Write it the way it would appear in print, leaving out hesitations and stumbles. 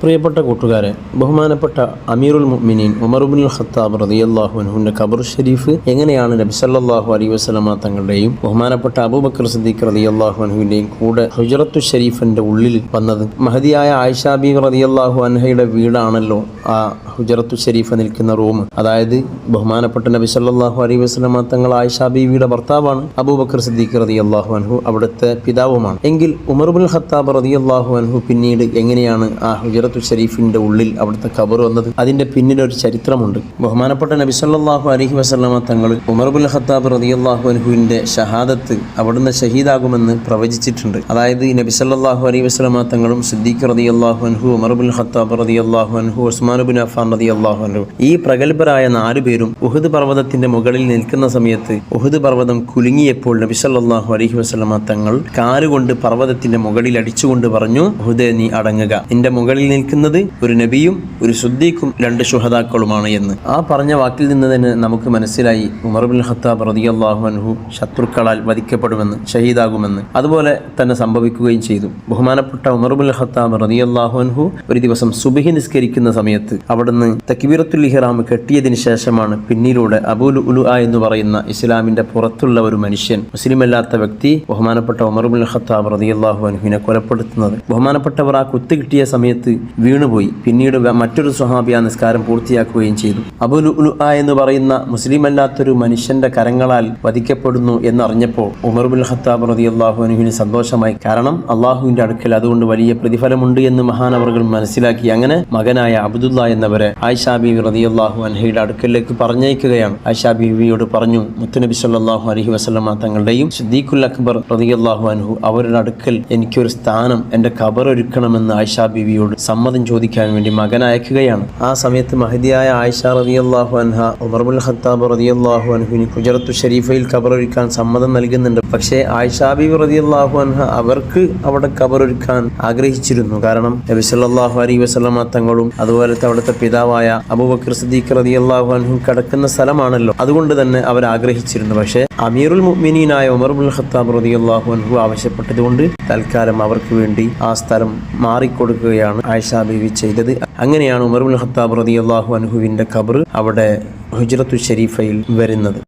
പ്രിയപ്പെട്ട കൂട്ടുകാരെ, ബഹുമാനപ്പെട്ട അമീറുൽ മുഅ്മിനീൻ ഉമർ ഇബ്നുൽ ഖത്താബ് റളിയല്ലാഹു അൻഹുവിന്റെ ഖബർ ഷരീഫ് എങ്ങനെയാണ് നബി സല്ലല്ലാഹു അലൈഹി വസല്ലമ തങ്ങളുടെയും ബഹുമാനപ്പെട്ട അബൂബക്കർ സിദ്ദീഖ് റളിയല്ലാഹു അൻഹുവിന്റെയും കൂടെ ഹുജ്റത്തു ഷരീഫിന്റെ ഉള്ളിൽ വന്നത്? മഹദിയായ ആയിഷ ബീവി റളിയല്ലാഹു അൻഹയുടെ വീടാണല്ലോ ആ ഹുജ്റത്തു ഷരീഫ് നിൽക്കുന്ന റൂം. അതായത് ബഹുമാനപ്പെട്ട നബി സല്ലല്ലാഹു അലൈഹി വസല്ലമ തങ്ങൾ ആയിഷ ബീവിയുടെ ഭർത്താവാണ്, അബൂബക്കർ സിദ്ദീഖ് റളിയല്ലാഹു അൻഹു അവിടുത്തെ പിതാവുമാണ്. എങ്കിൽ ഉമർ ഇബ്നുൽ ഖത്താബ് റളിയല്ലാഹു അൻഹു പിന്നീട് എങ്ങനെയാണ് ആ ഹുജ്റത്തു ഷരീഫിന്റെ ഉള്ളിൽ അവിടുത്തെ ഖബർ വന്നത്? അതിന്റെ പിന്നിലൊരു ചരിത്രമുണ്ട്. ബഹുമാനപ്പെട്ട നബി സല്ലല്ലാഹു അലൈഹി വസല്ലമ തങ്ങൾ ഉമർ ഇബ്നുൽ ഖത്താബ് റളിയല്ലാഹു അൻഹുവിന്റെ ഷഹാദത്ത് അവിടുന്ന് ഷഹീദാകുമെന്ന് പ്രവചിച്ചിട്ടുണ്ട്. അതായത് നബി സല്ലല്ലാഹു അലൈഹി വസല്ലമ തങ്ങളും സിദ്ദീഖ് റളിയല്ലാഹു അൻഹു, ഉമർ ഇബ്നുൽ ഖത്താബ് റളിയല്ലാഹു അൻഹു, ഉസ്മാൻ ഇബ്നു അഫ്ഫാൻ റളിയല്ലാഹു അൻഹു, ഈ പ്രഗൽഭരായ 4 പേരും ഉഹദ് പർവ്വതത്തിന്റെ മുകളിൽ നിൽക്കുന്ന സമയത്ത് ഉഹദ് പർവ്വതം കുലുങ്ങിയപ്പോൾ നബി സല്ലല്ലാഹു അലൈഹി വസല്ലമ തങ്ങൾ കാലുകൊണ്ട് പർവ്വതത്തിന്റെ മുകളിൽ അടിച്ചുകൊണ്ട് പറഞ്ഞു, ഉഹദേ നീ അടങ്ങുക, നിന്റെ മുകളിൽ നിൽക്കുന്നത് ഒരു നബിയും ഒരു സിദ്ദീഖും 2 ശുഹദാക്കളുമാണ് എന്ന്. ആ പറഞ്ഞ വാക്കിൽ നിന്ന് തന്നെ നമുക്ക് മനസ്സിലായി ഉമർ ഇബ്നുൽ ഖത്താബ് റളിയല്ലാഹു അൻഹു ശത്രുക്കളാൽ വധിക്കപ്പെടുമെന്ന്, ഷഹീദാകുമെന്ന്. അതുപോലെ തന്നെ സംഭവിക്കുകയും ചെയ്തു. ബഹുമാനപ്പെട്ട ഉമർ ഇബ്നുൽ ഖത്താബ് റളിയല്ലാഹു അൻഹു ഒരു ദിവസം സുബ്ഹി നിസ്കരിക്കുന്ന സമയത്ത് അവിടുന്ന് തക്ബീറത്തുൽ ഇഹ്റാം കെട്ടിയതിനു ശേഷമാണ് പിന്നീട് അബൂ ലുഅ്ലുഅ എന്ന് പറയുന്ന ഇസ്ലാമിന്റെ പുറത്തുള്ള ഒരു മനുഷ്യൻ, മുസ്ലിമല്ലാത്ത വ്യക്തി, ബഹുമാനപ്പെട്ട ഉമർ ഇബ്നുൽ ഖത്താബ് റളിയല്ലാഹു അൻഹുവിനെ കൊലപ്പെടുത്തുന്നത്. ബഹുമാനപ്പെട്ടവർ ആ കുത്ത് കിട്ടിയ സമയത്ത് വീണുപോയി. പിന്നീട് മറ്റൊരു സ്വഹാബി ആ നിസ്കാരം പൂർത്തിയാക്കുകയും ചെയ്തു. അബൂ ലുഅ്ലുഅ എന്ന് പറയുന്ന മുസ്ലിമല്ലാത്തൊരു മനുഷ്യന്റെ കരങ്ങളാൽ വധിക്കപ്പെടുന്നു എന്നറിഞ്ഞപ്പോൾ ഉമർ ഇബ്നുൽ ഖത്താബ് റളിയല്ലാഹു അൻഹുവിന് സന്തോഷമായി. കാരണം അള്ളാഹുവിന്റെ അടുക്കൽ അതുകൊണ്ട് വലിയ പ്രതിഫലമുണ്ട് എന്ന് മഹാനവറുകൾ മനസ്സിലാക്കി. അങ്ങനെ മകനായ അബ്ദുള്ള എന്നവരെ ആയിഷ ബീവി റളിയല്ലാഹു അൻഹയുടെ അടുക്കലേക്ക് പറഞ്ഞയക്കുകയാണ്. ആയിഷ ബീവിയോട് പറഞ്ഞു, മുത്തുനബി സല്ലല്ലാഹു അലൈഹി വസല്ലമ തങ്ങളുടെയും സിദ്ദീഖുൽ അക്ബർ റളിയല്ലാഹു അൻഹു അവരുടെ അടുക്കൽ എനിക്കൊരു സ്ഥാനം, എന്റെ ഖബർ ഒരുക്കണമെന്ന് ആയിഷ ബീവിയോട് സമ്മതം ചോദിക്കാൻ വേണ്ടി മകൻ അയക്കുകയാണ്. ആ സമയത്ത് മഹദിയായ ആയിഷ റളിയല്ലാഹു അൻഹ ഉമർ ഇബ്നുൽ ഖത്താബ് റളിയല്ലാഹു അൻഹുവിന് ഹുജ്റത്തു ഷരീഫയിൽ ഖബർ ഒരുക്കാൻ സമ്മതം നൽകുന്നുണ്ട്. പക്ഷേ ആയിഷ ബീവി റളിയല്ലാഹു അൻഹ അവർക്ക് അവിടെ ഖബർ ഒരുക്കാൻ ആഗ്രഹിച്ചിരുന്നു. കാരണം നബി സല്ലല്ലാഹു അലൈഹി വസല്ലമ തങ്ങളും അതുപോലത്തെ അവിടുത്തെ പിതാവായ അബൂബക്കർ സിദ്ദീഖ് റളിയല്ലാഹു അൻഹു കിടക്കുന്ന സ്ഥലമാണല്ലോ, അതുകൊണ്ട് തന്നെ അവർ ആഗ്രഹിച്ചിരുന്നു. പക്ഷേ അമീറുൽ മുഅ്മിനീനായ ഉമർ ഇബ്നുൽ ഖത്താബ് റളിയല്ലാഹു അൻഹു ആവശ്യപ്പെട്ടതുകൊണ്ട് തൽക്കാലം അവർക്ക് വേണ്ടി ആ സ്ഥലം മാറിക്കൊടുക്കുകയാണ് ആയിഷ ബീവി ചെയ്തത്. അങ്ങനെയാണ് ഉമർ ഇബ്നുൽ ഖത്താബ് റളിയല്ലാഹു അൻഹുവിന്റെ ഖബർ അവിടെ ഹുജ്റത്തു ഷരീഫയിൽ വരുന്നത്.